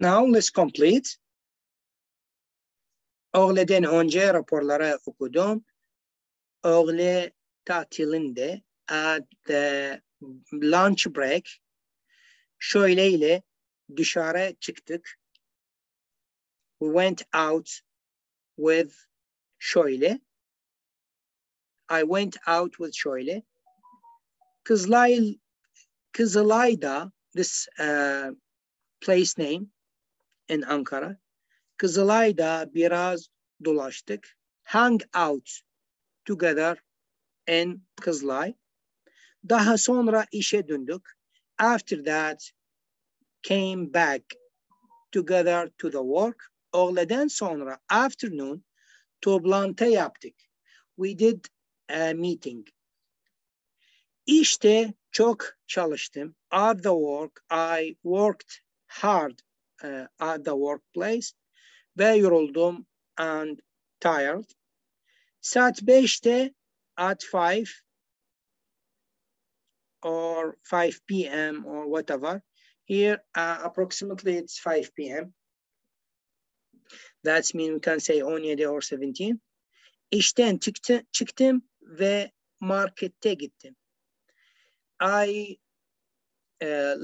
Now let's complete. Öğleden önce raporları okudum. Öğle tatilinde at the lunch break şöyleyle dışarı çıktık. We went out with şöyle. I went out with şöyle. Kızılay'da, this place name in Ankara. Kızılay'da biraz dolaştık. Hang out together in Kızılay. Daha sonra işe döndük. After that, came back together to the work. Öğleden sonra, afternoon, toplantı yaptık. We did a meeting. İşte çok çalıştım. At the work, I worked hard at the workplace. Ve yoruldum and tired. Saat 5'te at 5 or 5 p.m. or whatever. Here, approximately it's 5 p.m. That means we can say 17 or 17. İşten çıktım ve markete gittim. I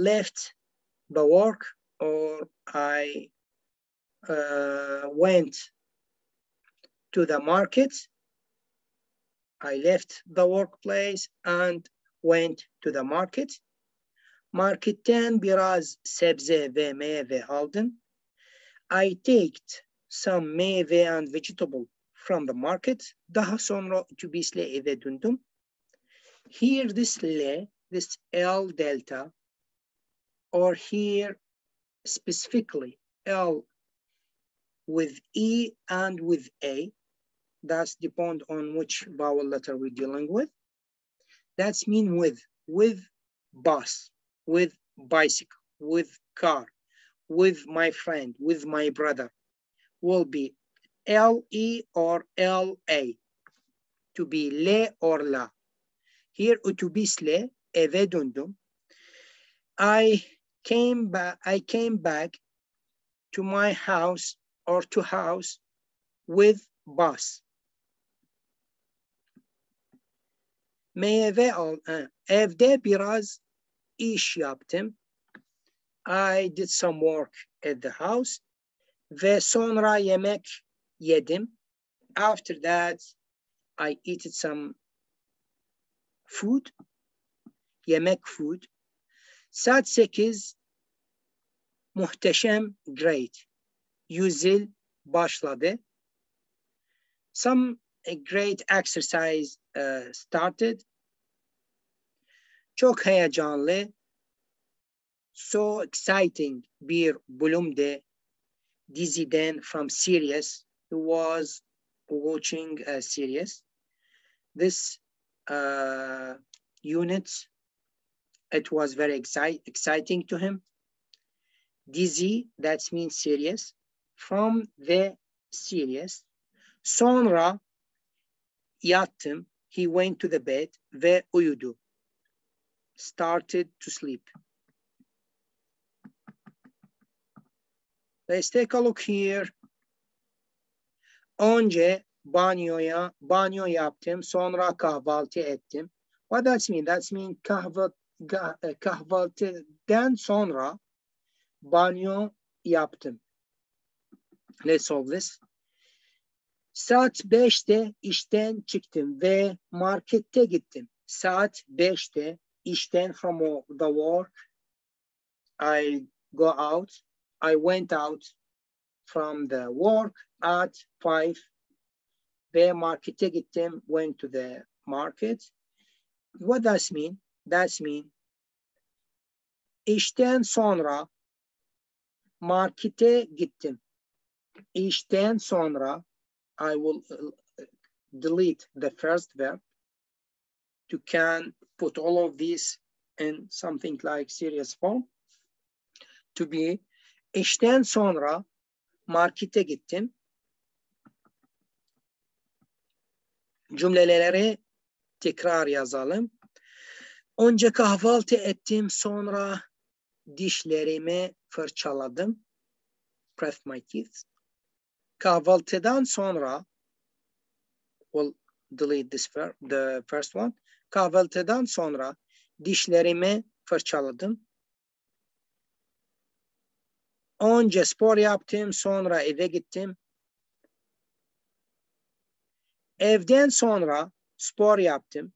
left the work or I went to the market. I left the workplace and went to the market. Marketten biraz sebze ve meyve aldım. I taked some meyve and vegetable from the market. Daha sonra otobüsle eve döndüm. Here this L, this L delta, or here specifically L with E and with A, that's depend on which vowel letter we're dealing with. That's mean with bus, with bicycle, with car, with my friend, with my brother, will be L-E or L-A, to be le or la. Here otobüsle eve döndüm. I came back to my house or to house with bus. Evde biraz iş yaptım. I did some work at the house. Ve sonra yemek yedim. After that, I ate some food. Yemek food. Saat 8 muhteşem, great. Yüzül başladı. Some great exercise started. Çok heyecanlı. So exciting bir bölümde diziden from series. He was watching a series. This unit, it was very exciting to him. Dizi, that means series. From the series. Sonra yattım. He went to the bed ve uyudu. Started to sleep. Let's take a look here. Önce banyo yaptım. Sonra kahvaltı ettim. What does mean? That means kahvaltıdan sonra banyo yaptım. Let's solve this. Saat 5'te işten çıktım ve markete gittim. Saat 5'te işten from the work. I go out. I went out from the work at 5. Ve markete gittim, went to the market. What does mean? That mean işten sonra markete gittim. İşten sonra I will delete the first verb to can put all of these in something like serious form. To be işten sonra markete gittim. Cümleleri tekrar yazalım. Önce kahvaltı ettim, sonra dişlerimi fırçaladım. Brush my teeth. Kahvaltıdan sonra, we'll delete this the first one. Kahvaltıdan sonra dişlerimi fırçaladım. Önce spor yaptım, sonra eve gittim. Evden sonra spor yaptım.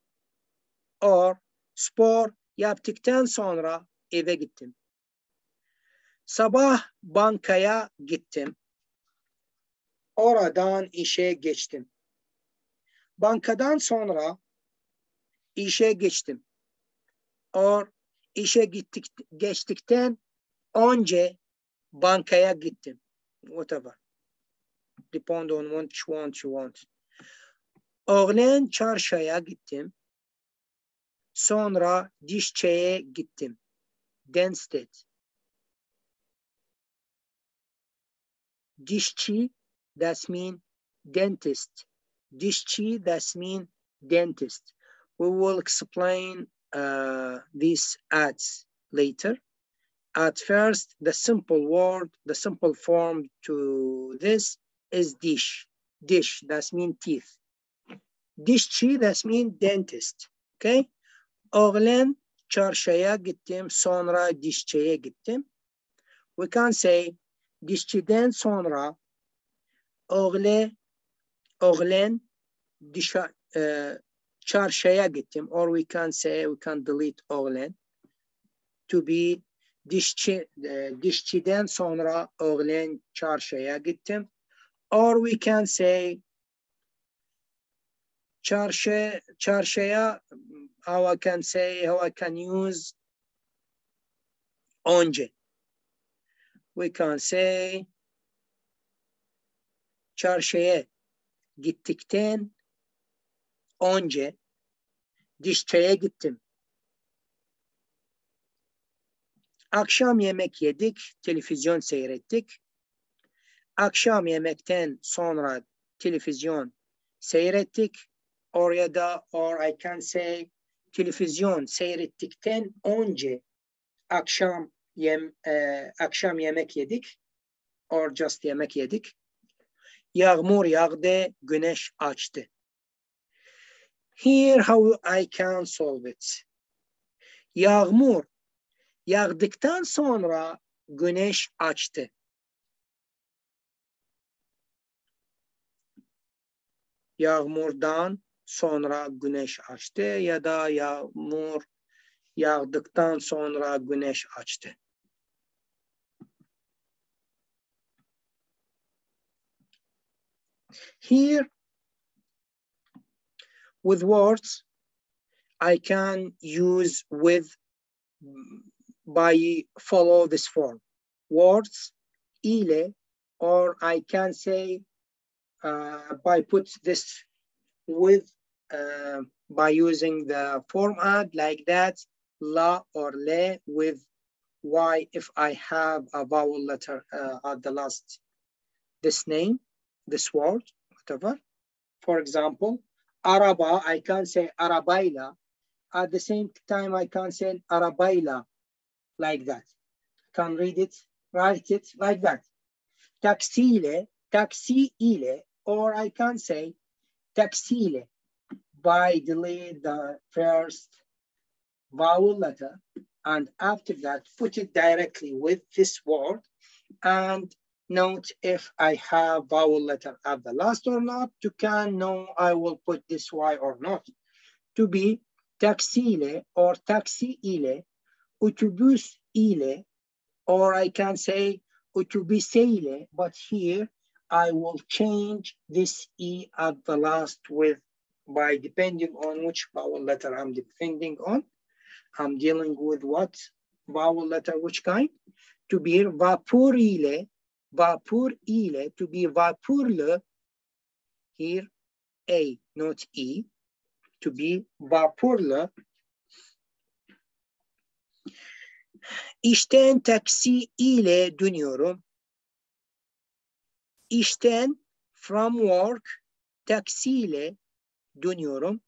Or spor yaptıktan sonra eve gittim. Sabah bankaya gittim. Oradan işe geçtim. Bankadan sonra işe geçtim. Or işe geçtikten önce bankaya gittim. Whatever. Depend on which one you want. Öğlen çarşıya gittim. Sonra dişçiye gittim. Dentist. Dişçi, that mean dentist. Dişçi, that mean dentist. We will explain these ads later. At first, the simple word, the simple form to this is dish. Dish, that mean teeth. Dişçi, that mean dentist. Okay? Öğlen çarşıya gittim, sonra dişçiye gittim. We can say dişçiden sonra öğlen çarşıya gittim. Or we can say, we can delete öğlen to be dişçiden sonra öğlen çarşıya gittim. Or we can say çarşıya, how I can use önce. We can say çarşıya gittikten önce dişçiye gittim. Akşam yemek yedik, televizyon seyrettik. Akşam yemekten sonra televizyon seyrettik. Or I can say televizyon seyrettikten önce akşam yemek yedik. Or just yemek yedik. Yağmur yağdı, güneş açtı. Here how I can solve it. Yağmur yağdıktan sonra güneş açtı. Yağmurdan sonra güneş açtı ya da yağmur yağdıktan sonra güneş açtı. Here, with words, I can use by follow this form. Words, ile, or I can say by put this with by using the form add like that, la or le with y if I have a vowel letter at the last, this name, this word, whatever. For example, araba, I can say arabayla. At the same time, I can say arabayla, like that. Can read it, write it like that. Taksiyle, taksi ile, or I can say taksiyle by delete the first vowel letter, and after that put it directly with this word and note if I have vowel letter at the last or not. To can know I will put this y or not. To be taksiyle or taksi ile, otobüs ile, or I can say otobüseyle, but here I will change this e at the last with by depending on which vowel letter I'm depending on. I'm dealing with what vowel letter, which kind? To be vapur ile, to be vapurle, here a, not e, to be vapurle. İşten taksi ile dönüyorum. İşten, from work, taksi ile dönüyorum.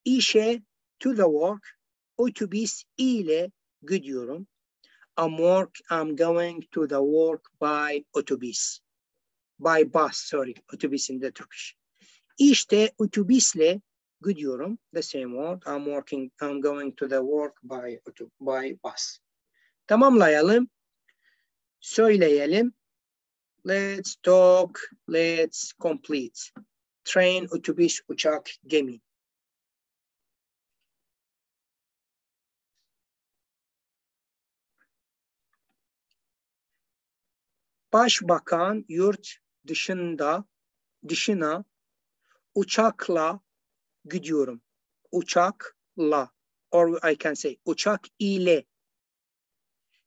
İşe, to the work, otobüs ile gidiyorum. I'm going to the work by otobüs. By bus, sorry. Otobüs de Turkish. İşte otobüsle gidiyorum. The same word. I'm going to the work by bus. Tamamlayalım. Söyleyelim. Let's talk. Let's complete. Train, otobüs, uçak, gemi. Başbakan yurt dışına uçakla gidiyorum. Uçakla. Or I can say uçak ile.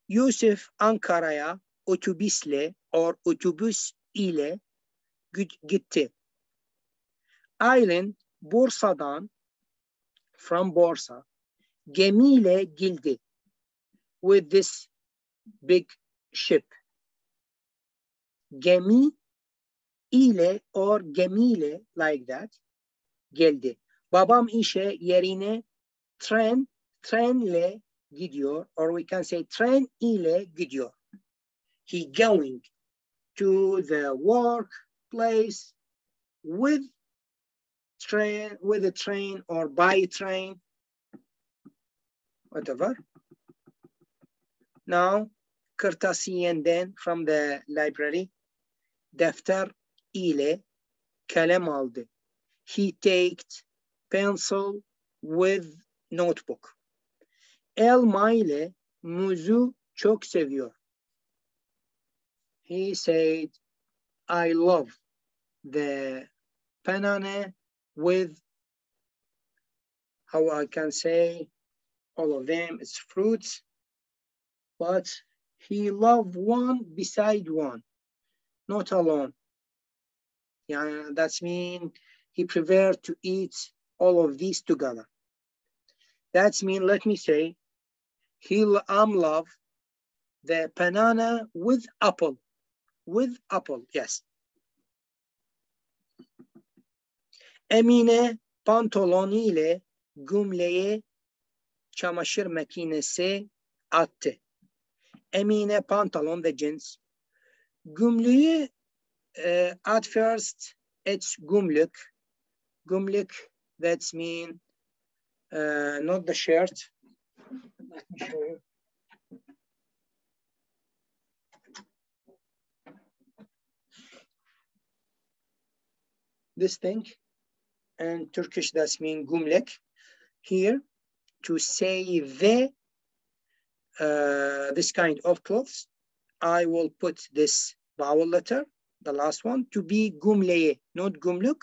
Yusuf Ankara'ya otobüsle or otobüs ile gitti. Aylin Bursa'dan from Borsa gemiyle geldi. With this big ship. Gemi ile or gemiyle like that geldi. Babam işe yerine trenle gidiyor, or we can say tren ile gidiyor. He going to the workplace with a train or by train, whatever. Now, kırtasiyenden from the library, defter ile kalem aldı. He takes pencil with notebook. Elma ile muzu çok seviyor. He said, I love the banana with, how I can say, all of them, it's fruits, but he loved one beside one, not alone. Yeah, that's mean he preferred to eat all of these together. That's mean, let me say, love the banana with apple. With apple, yes. Emine pantolonu ile gömleğe çamaşır makinesi attı. Emine pantolon the jeans. Gömleği at first it's gömlek. Gömlek, that's mean not the shirt. Let me show you. This thing, and Turkish that's mean gömlek. Here, to say this kind of clothes, I will put this vowel letter, the last one, to be gömleği, not gömlek,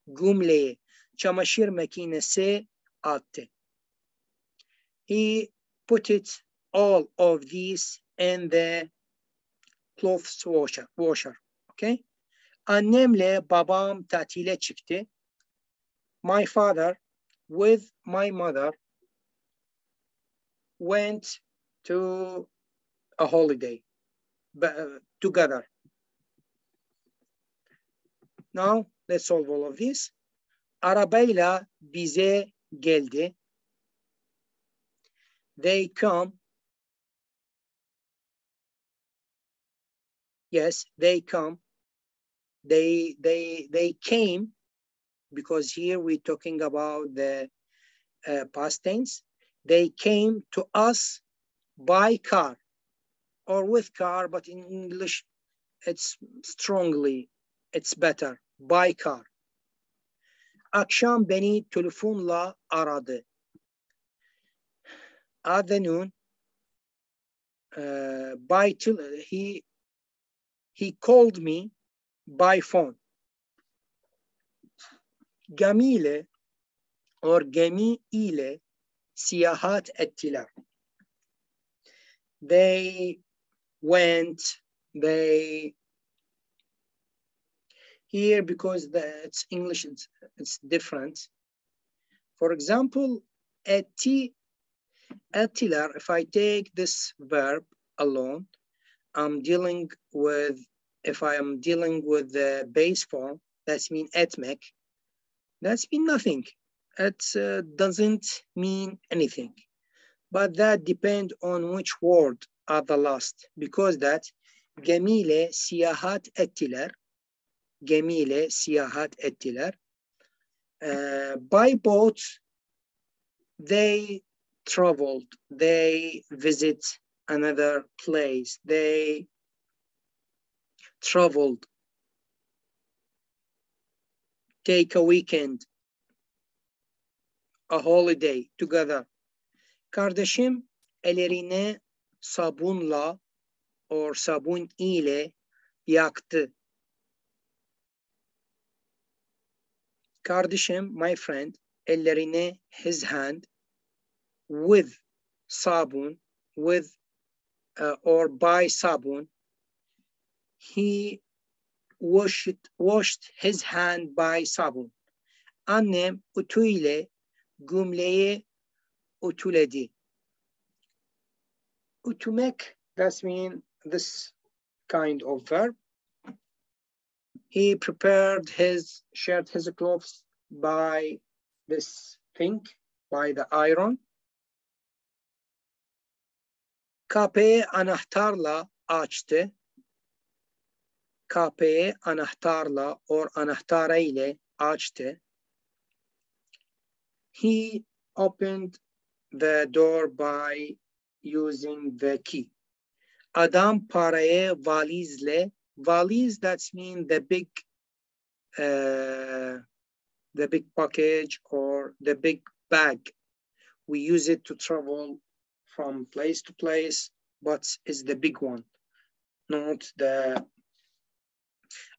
gömleği. Çamaşır makinesi attı. He put it all of these in the clothes washer. Okay? Annemle babam tatile çıktı. My father with my mother went to a holiday together. Now let's solve all of this. Arabayla bize geldi. They come. Yes, they come. They came, because here we're talking about the past tense. They came to us by car or with car, but in English it's better, by car. Akşam beni telefonla aradı. At the noon, he called me by phone. Gemi ile or gemi ile siyahat ettiler. They went, here, because it's English, it's different. For example, ettiler, if I take this verb alone, if I am dealing with the base form, that's mean etmek, that's mean nothing. It doesn't mean anything. but that depends on which word are the last, because that gemiyle siyahat ettiler. Gemiyle siyahat ettiler. By boat, they traveled, they visit another place, they traveled, take a weekend, a holiday together. Kardeşim ellerini sabunla or sabun ile yaktı. Kardeşim, my friend, ellerini, his hand, with sabun, with or by sabun, he washed his hand by sabun. Annem ütü ile gömleği ütüledi. Ütümek, that means this kind of verb. He prepared his shirt, his clothes by this thing, by the iron. Kapıyı anahtarla açtı. Kapıyı anahtarla or anahtara ile açtı. He opened the door by using the key. Adam parayı valizle, valiz, that means the big package or the big bag. We use it to travel from place to place, but it's the big one, not the,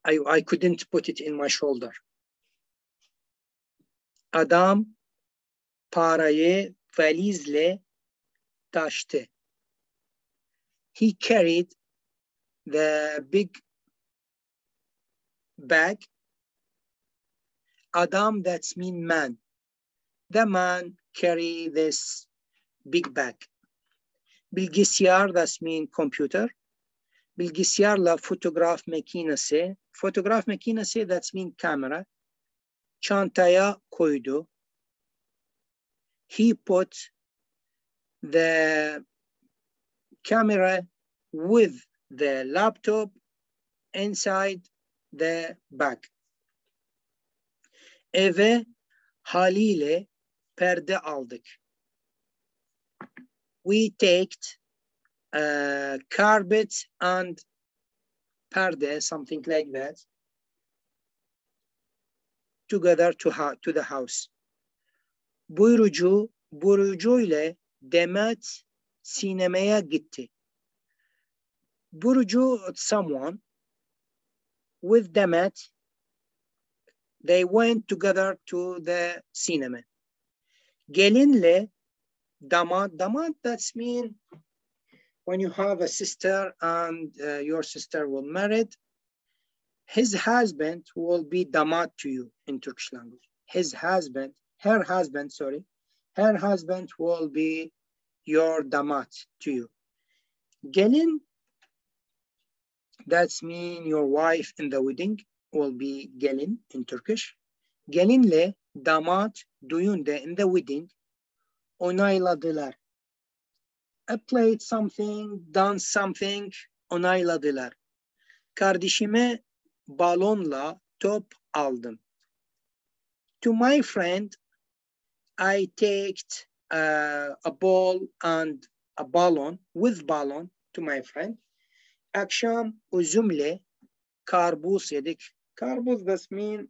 I couldn't put it in my shoulder. Adam parayı valizle taştı. He carried the big bag. Adam, that means man. The man carry this big bag. Bilgisayar, that means computer. Bilgisayarla fotoğraf makinesi. Fotoğraf makinesi, that means camera. Çantaya koydu. He put the camera with the laptop inside the bag. Eve haliyle perde aldık. We take carpet and perde, something like that, together to the house. Buyurucu ile Demet sinemaya gitti. Buyurucu, someone, with Demet, they went together to the cinema. Gelinle damat, that means when you have a sister and your sister will marry, his husband will be damat to you in Turkish language. Her husband will be your damat to you. Gelin, that means your wife in the wedding, will be gelin in Turkish. Gelinle damat düğünde, in the wedding, onayladılar. Played something, done something, onayladılar. Kardeşime balonla top aldım. To my friend, I take a ball and a balloon, with balloon to my friend. Akşam üzümle karpuz yedik. Karpuz, that means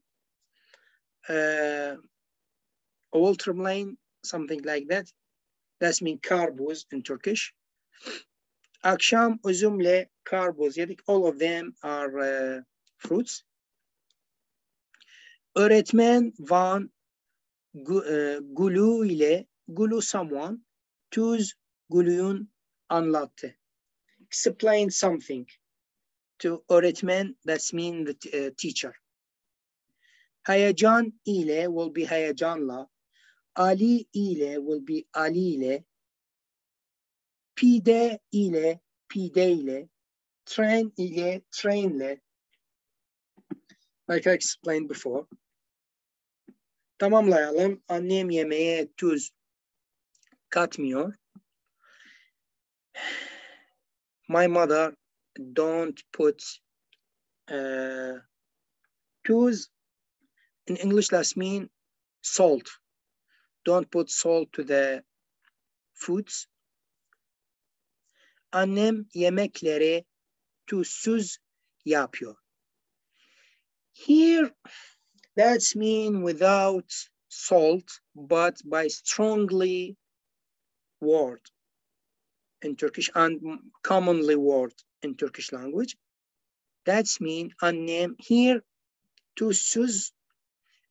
watermelon, something like that. That means karpuz in Turkish. Akşam üzümle karpuz yedik. All of them are fruits. Öğretmen Van Gulu ile, Gulu someone, tuz Gulu'yun anlattı. Explain something to öğretmen, that means the teacher. Heyecan ile will be heyecanla. Ali ile will be Ali ile. Pide ile pide ile. Train ile trainle. Like I explained before. Tamamlayalım. Annem yemeğe tuz katmıyor. My mother don't put tuz in English that mean salt. Don't put salt to the foods. Annem yemekleri tuzsuz yapıyor. Here, that's mean without salt, but by strongly word in Turkish and commonly word in Turkish language. That's mean annem here tuzsuz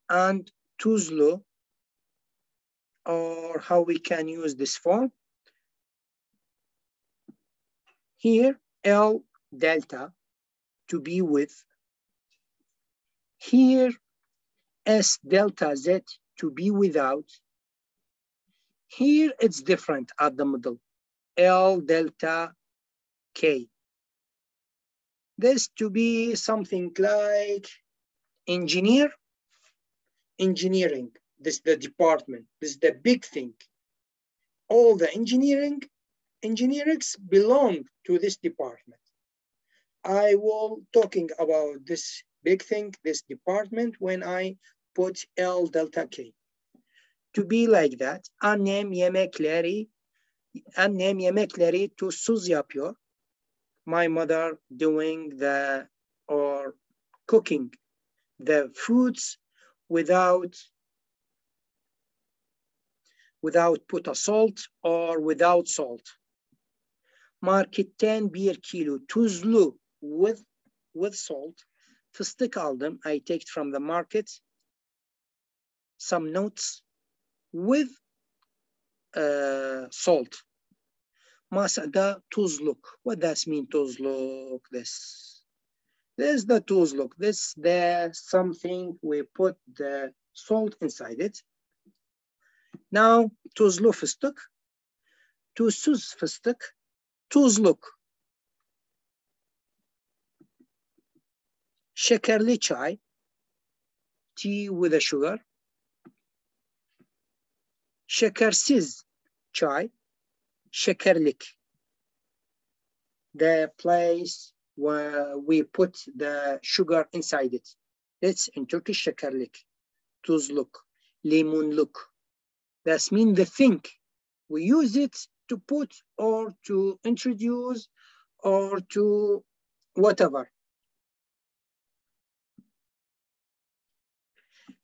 and tuzlu, or how we can use this form. Here, L delta to be with. Here, S delta Z to be without. Here, it's different at the middle. L delta K. This to be something like engineering. This is the department. This is the big thing. All the engineers belong to this department. I will talking about this big thing, this department, when I put L delta K. To be like that, annem yemekleri tuzsuz yapıyor. My mother doing or cooking the foods without put a salt or without salt. Marketten 1 kilo tuzlu with salt. Fıstık aldım. I take it from the market. Some notes with salt. Masada tuzluk. What does mean tuzluk? This is the tuzluk. This the something we put the salt inside it. Now tuzlu fıstık, tuzsuz fıstık, tuzluk. Şekerli çay, tea with a sugar. Şekersiz çay, şekerlik. The place where we put the sugar inside it. That's in Turkish şekerlik, tuzluk, limonluk. That means the thing. We use it to put or to introduce or to whatever.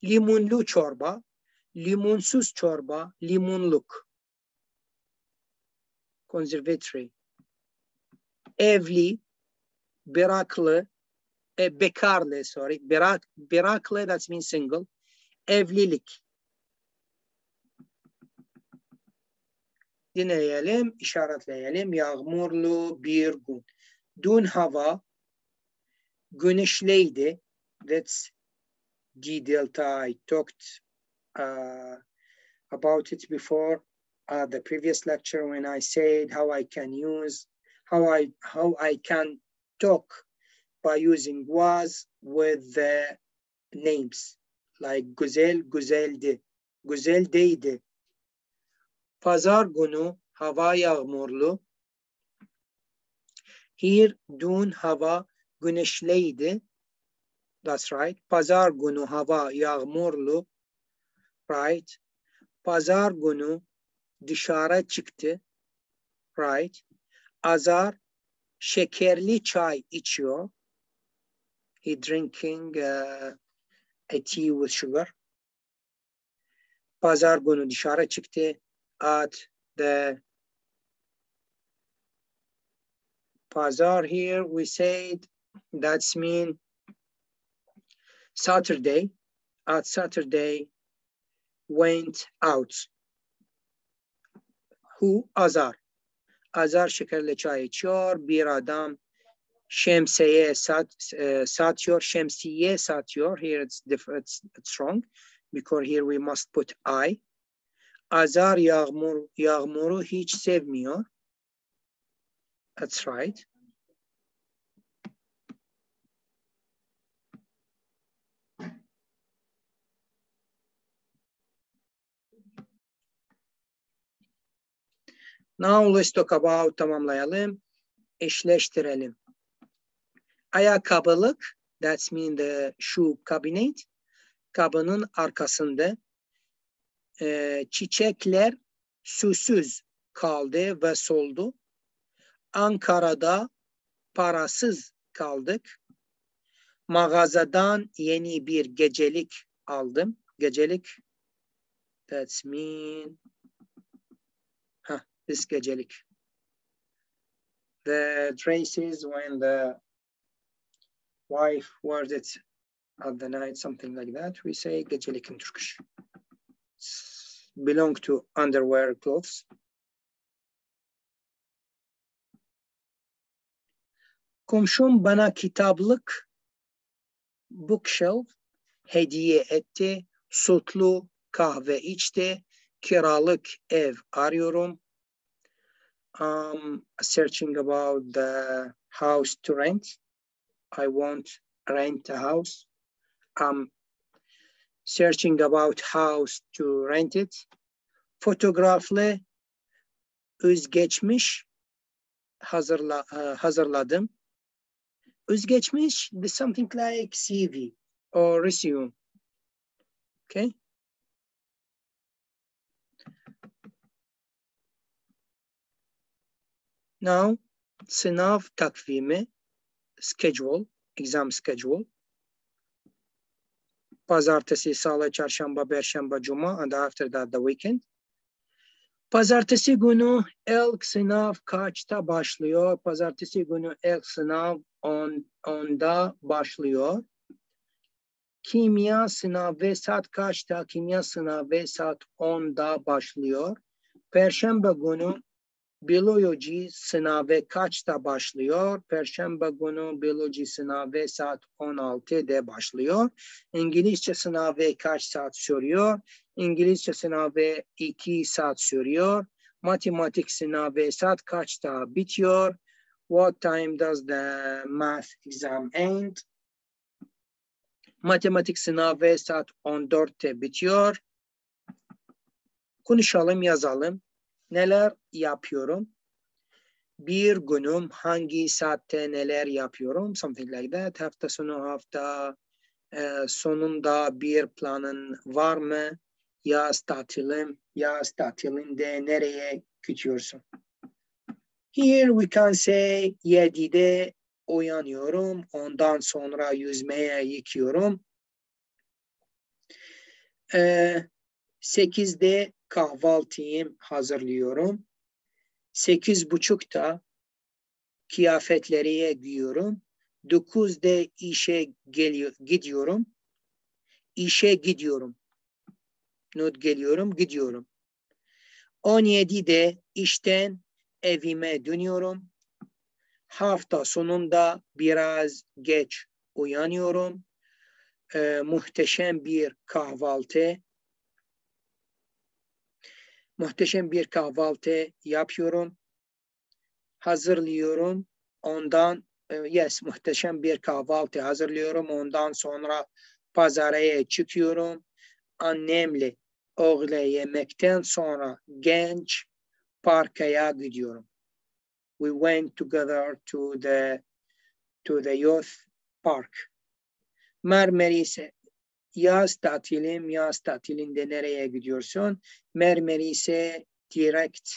Limonlu çorba, limonsuz çorba, limonluk. Conservatory. Evli, bekarlı, bekarlı, that means single. Evlilik. Dinleyelim, işaretleyelim. Yağmurlu bir gün. Dün hava güneşliydi. That's G delta. I talked about it before the previous lecture when I said how I can use, how I can talk by using was with the names like güzel, güzeldi, güzeldeydi. Pazar günü hava yağmurlu. Here dün hava güneşliydi. That's right. Pazar günü hava yağmurlu. Right. Pazar günü dışarı çıktı. Right. Azar şekerli çay içiyor. He drinking a tea with sugar. Pazar günü dışarı çıktı. At the Pazar here we said that's mean Saturday. At Saturday went out. Who? Azar. Azar şekerli çay içiyor. Bir adam şemsiye satıyor. Şemsiye satıyor. Here it's different. It's wrong because here we must put I. Azar yağmuru hiç sevmiyor. That's right. Now let's talk about tamamlayalım. eşleştirelim. Ayakkabılık, that's mean the shoe cabinet, kabının arkasında çiçekler susuz kaldı ve soldu. Ankara'da parasız kaldık. Mağazadan yeni bir gecelik aldım. Gecelik, that's mean, this gecelik. The dresses when the wife wears it at the night, something like that. We say gecelik in Turkish. It's belong to underwear clothes. Komşum bana kitaplık, bookshelf, hediye etti. Sütlü kahve içti. Kiralık ev arıyorum. Searching about the house to rent. I want rent a house. Searching about house to rent it. Fotoğraflı özgeçmiş hazırladım. Özgeçmiş is something like CV or resume. Okay. Now, sınav takvimi, schedule, exam schedule. Pazartesi, salı, çarşamba, perşembe, cuma, and after that the weekend. Pazartesi günü ilk sınav kaçta başlıyor? Pazartesi günü ilk sınav 10'da başlıyor. Kimya sınavı saat kaçta? Kimya sınavı saat 10'da başlıyor. Perşembe günü biyoloji sınavı kaçta başlıyor? Perşembe günü biyoloji sınavı saat 16'da başlıyor. İngilizce sınavı kaç saat sürüyor? İngilizce sınavı 2 saat sürüyor. Matematik sınavı saat kaçta bitiyor? What time does the math exam end? Matematik sınavı saat 14'te bitiyor. Konuşalım, yazalım. Neler yapıyorum? Bir günüm hangi saatte neler yapıyorum? Something like that. Hafta sonu, hafta sonunda bir planın var mı? Yaz tatilinde nereye gidiyorsun? Here we can say 7'de uyanıyorum. Ondan sonra yüzmeye gidiyorum. 8'de kahvaltıyı hazırlıyorum. 8.30'da kıyafetleri giyiyorum. 9'da işe gidiyorum. İşe gidiyorum. Not geliyorum, gidiyorum. 17'de işten evime dönüyorum. Hafta sonunda biraz geç uyanıyorum. Muhteşem bir kahvaltı yapıyorum. Hazırlıyorum. Muhteşem bir kahvaltı hazırlıyorum. Ondan sonra pazara çıkıyorum. Annemle öğle yemekten sonra genç parkaya gidiyorum. We went together to the youth park. Marmaris'e yaz tatilinde nereye gidiyorsun? Marmaris'e direct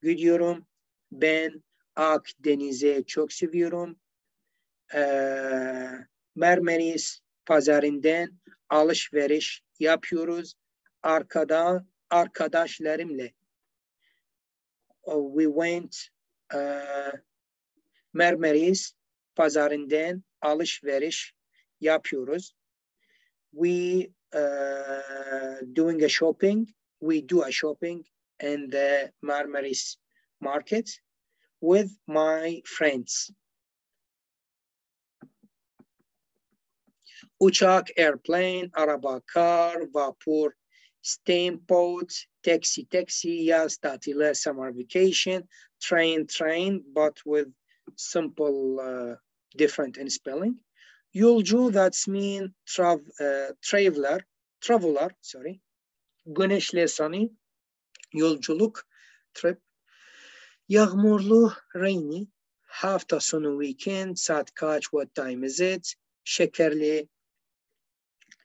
gidiyorum. Ben Akdeniz'e çok seviyorum. Marmaris pazarından alışveriş yapıyoruz. Arkadaşlarımla. We went Marmaris pazarından alışveriş yapıyoruz. We do a shopping in the Marmaris market with my friends. Uçak, airplane, araba, car, vapur, steamboat, taxi, yaz tatili, summer vacation, train, but with simple different in spelling. Yolcu, that's mean traveler, sorry. Güneşli, sunny, yolculuk, trip. Yağmurlu, rainy. Hafta sonu, weekend. Saat kaç, what time is it? Şekerli,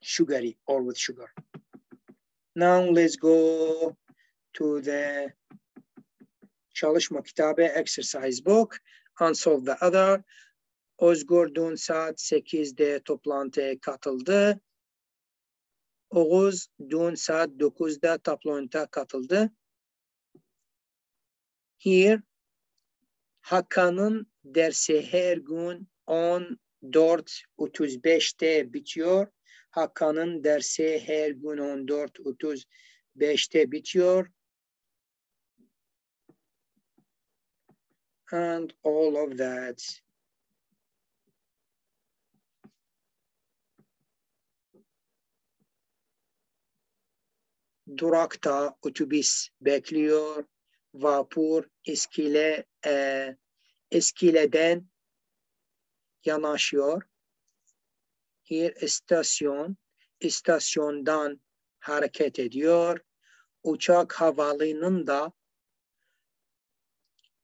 sugary, or with sugar. Now let's go to the çalışma kitabı, exercise book, and solve the other. Özgür dün saat 8'de toplantıya katıldı. Oğuz dün saat 9'da toplantıya katıldı. Here, Hakan'ın dersi her gün 14.35'te bitiyor. Hakan'ın dersi her gün 14.35'te bitiyor. And all of that. Durakta otobüs bekliyor. Vapur iskeleden yanaşıyor. Here istasyon, istasyondan hareket ediyor. Uçak havalimanında,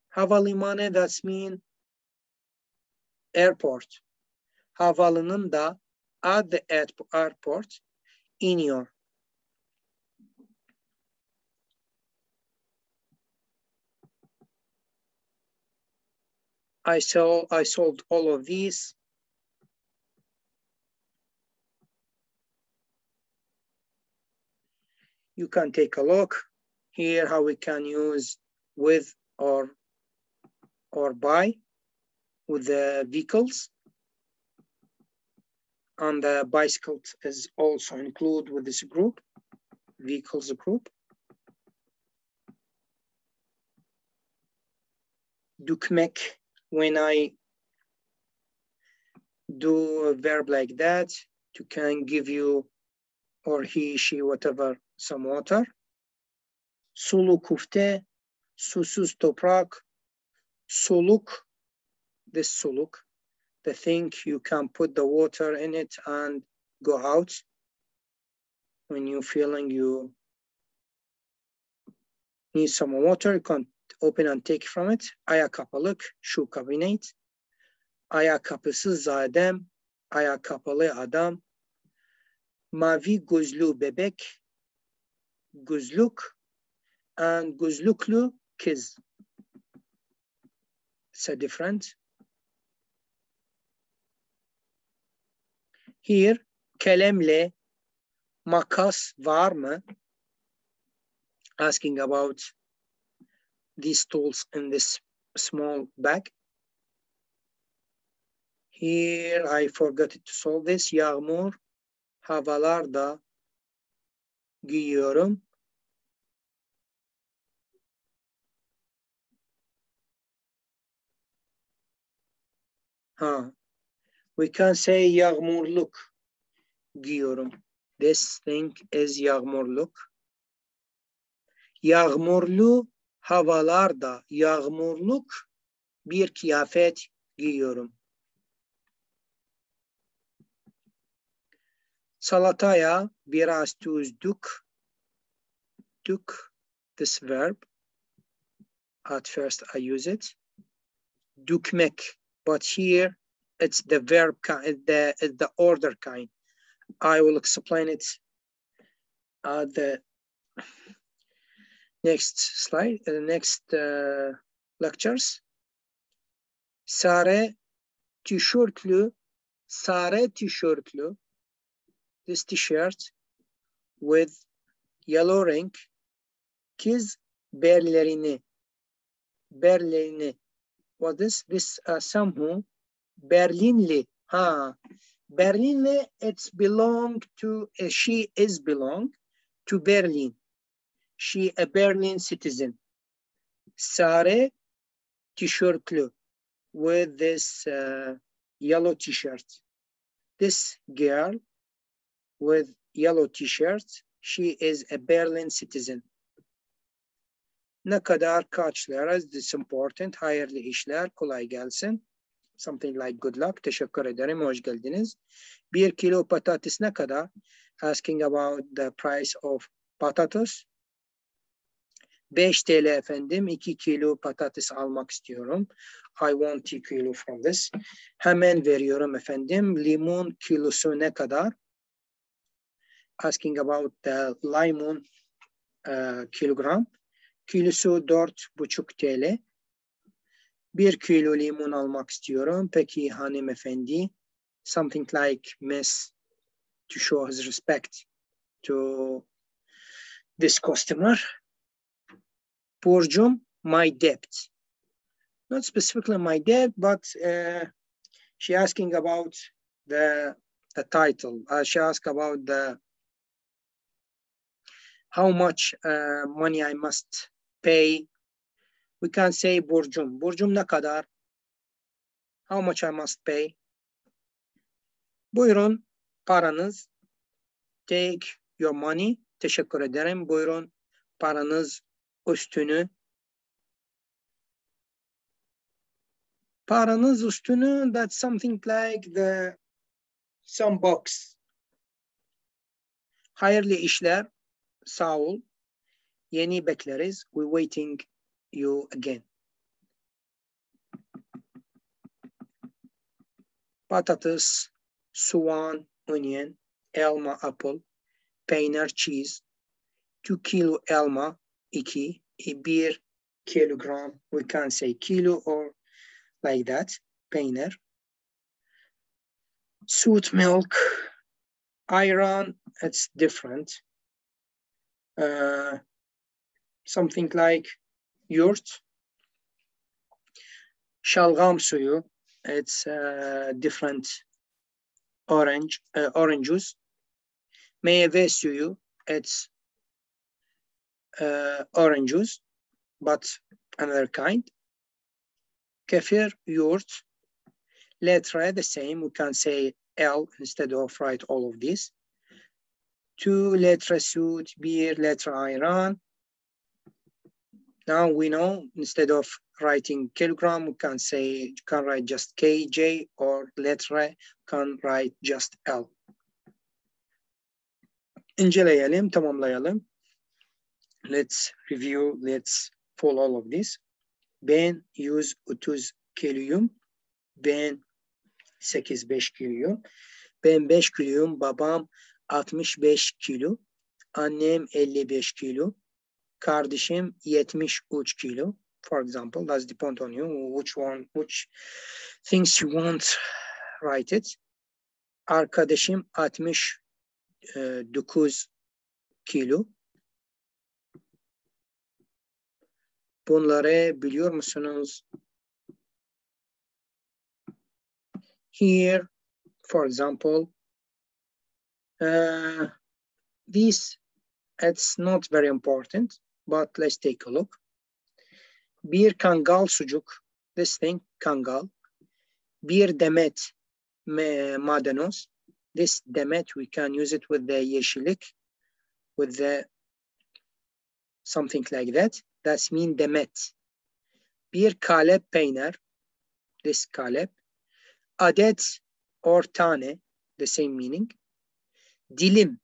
havalimanı that mean airport. Havalimanında at the airport iniyor. I solved all of these. You can take a look here how we can use with or by with the vehicles. And the bicycle is also included with this group, vehicles group. Dökmek, when I do a verb like that, to can give you, or he, she, whatever, some water. Sulu kufte, susuz toprak, soluk, this soluk, the thing you can put the water in it and go out when you're feeling you need some water, you can open and take from it. Ayakkabılık, şu kabinet. Ayakkabısız adam, ayakkabılı adam. Mavi gözlü bebek, gözlük, and gözlüklü kız. It's a different. Here, kalemle makas var mı? Asking about these tools in this small bag. Here, I forgot to solve this. Yağmur, havalarda giyiyorum. We can say yağmurluk giyiyorum. This thing is yağmurluk. Yağmurlu havalarda yağmurluk bir kıyafet giyiyorum. Salataya biraz tuz dök. Dök, this verb. At first I use it. Dökmek, but here it's the verb kind, it's the order kind. I will explain it at the next slide, the next lectures. Sarı tişörtlü, this t-shirt with yellow ring, kız berlerini, what is this? Somehow Berlinli, Berlinli, it's belong to, she is belong to Berlin. She a Berlin citizen. Sarı tişörtlü with this yellow t-shirt. This girl with yellow t-shirt, she is a Berlin citizen. Ne kadar kaçlara, this important, hayırlı işler, kolay gelsin. Something like good luck, teşekkür ederim, hoş geldiniz. 1 kilo patates ne kadar? Asking about the price of potatoes. 5 TL efendim, 2 kilo patates almak istiyorum. I want 2 kilo from this. Hemen veriyorum efendim. Limon kilosu ne kadar? Asking about the limon kilogram. Kilosu 4,5 TL. 1 kilo limon almak istiyorum. Peki hanımefendi. Something like miss to show his respect to this customer. Borcum, my debt. Not specifically my debt, but she asking about the title. She asked about the how much money I must pay. We can say borcum. Borcum ne kadar? How much I must pay? Buyurun paranız. Take your money. Teşekkür ederim. Buyurun paranız üstünü. Paranız üstünü, that's something like the some box. Hayırlı işler. Sağ ol. Yeni bekleriz. We're waiting you again. Patates, soğan, onion, elma, apple, peynir, cheese, 2 kilo elma, 2, 1 kilogram, we can say kilo or like that, peynir. Süt, milk, ayran, it's different. Something like yoğurt. Şalgam suyu, it's different orange juice. Meyve suyu, it's orange juice, but another kind. Kefir, yoğurt. Letter, the same, we can say L instead of write all of this. 2 letter süt, 1 letter ayran. Now we know instead of writing kilogram, we can say, you can write just KJ, or letter can write just L. İnceleyelim, tamamlayalım. Let's review, let's follow all of this. Ben 130 kiloyum. Ben 85 kiloyum. Ben 5 kiloyum. Babam 65 kilo. Annem 55 kilo. Kardeşim 73 kilo. For example, that's depend on you. Which things you want, write it. Arkadaşım 69 kilo. Bunları biliyor musunuz? Here, for example, this, it's not very important, but let's take a look. Bir kangal sucuk, this thing, kangal. Bir demet maydanoz. This demet, we can use it with the yeşillik, with the something like that. That's mean demet. Bir kalep peynir. This kalep. Adet or tane, the same meaning. Dilim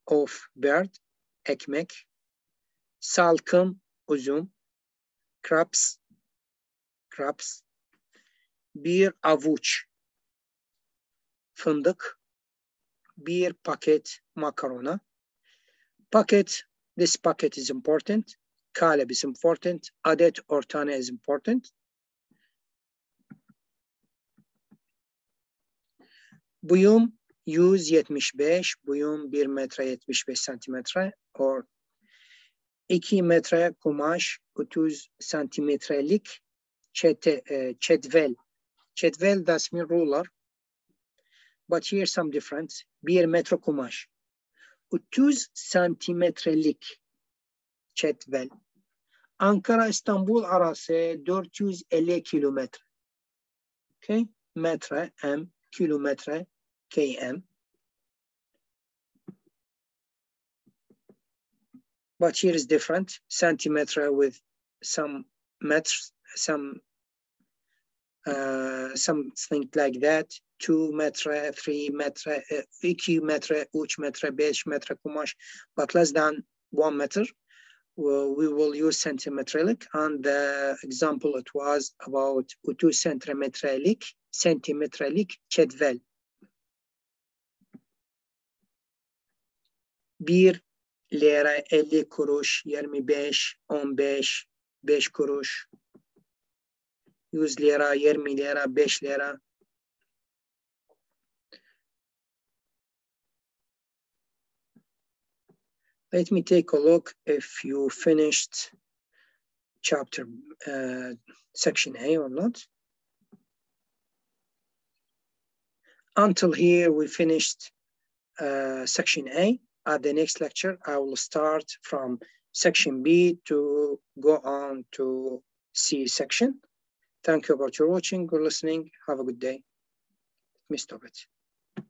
of bird, ekmek. Salkım, uzun. Crabs. Bir avuç fındık. Bir paket makarona. Paket, this packet is important. Kalep is important. Adet or tane is important. Boyum 175. Boyum 1 metre 75 santimetre. Or 2 metre kumaş 30 santimetrelik çetvel. Çetvel, that's mean ruler. But here some difference. 1 metre kumaş. 30 santimetrelik çetvel. Ankara-İstanbul arası 450 kilometre. Okay? Metre, M, kilometre, km. But here is different. Centimetre with some meters, something like that. 2 metre, 3 metre, 2 metre, 3 metre, 5 metre kumaş, but less than 1 meter. we will use centimetric, and the example it was about 2 centimetric cetvel. 1 lira 50 kuruş, 25, 15, 5 kuruş, 100 lira, 20 lira, 5 lira. Let me take a look if you finished chapter section A or not. Until here, we finished section A. At the next lecture, I will start from section B to go on to C section. Thank you about your watching or listening. Have a good day. Let me stop it.